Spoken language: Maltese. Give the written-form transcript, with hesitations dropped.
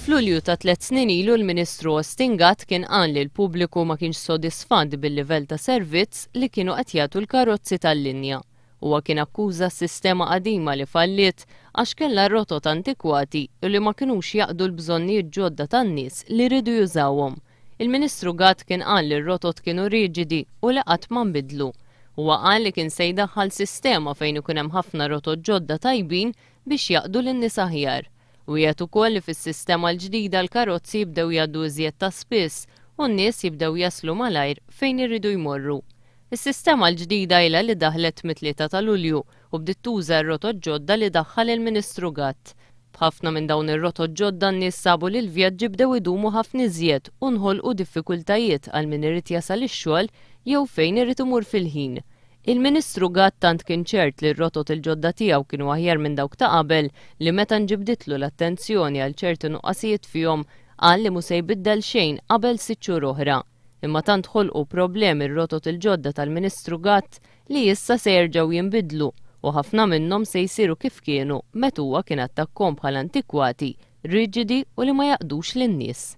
F'Lulju ta' 3 snin ilu l-Ministru Austin Gatt kien qal li l-pubbliku ma kienx sodisfat bil-livell ta' servizz li kienu qed jagħtu l-karozzi tal-linja. Huwa kien akkuża s-sistema qadima li falliet għax kellha rotot antikwati u li ma kinux jaqdu l-bżonnijiet ġodda tan-nies li jridu jużawhom. Il-Ministru Gatt kien qal li r-rotot kienu riġidi u li qatt ma nbidlu. Huwa qal li kien se jdaħħal sistema fejn ikun hemm ħafna rotot ġodda tajbin biex jaqdu lin-nies aħjar. U jgħid ukoll li fis-sistema l-ġdida l-karozzi jibdew jgħaddu iżjed ta' spiss u n-nies jibdew jaslu malajr fejn irridu jmorru. Is-sistema l-ġdida ilha li daħlet mit-3 ta' Lulju u bdiet tuża r-rotot ġodda li daħħal il-Ministru Gatt. B'ħafna minn dawn ir-rotot ġodda n-nies sabu li l-vjaġġi bdew idumu ħafna iżjed u nħolqu diffikultajiet għal min irid jasal ix-xogħol jew fejn irid imur fil-ħin. Il-Ministru Gatt tant kien ċert li r-rotot il-ġodda tiegħu kienu aħjar minn dawk ta' qabel li meta nġibditlu l-attenzjoni għal ċerti nuqqasijiet fihom qal li mhux se jbiddel xejn qabel 6 xhur oħra. Imma tant ħolqu problemi r-rotot il-ġodda tal-Ministru Gatt li issa se jerġgħu jinbidlu u ħafna minnhom se jsiru kif kienu meta huwa kien attakkhom bħala antikwati, riġidi u li ma jaqdux lin-nies.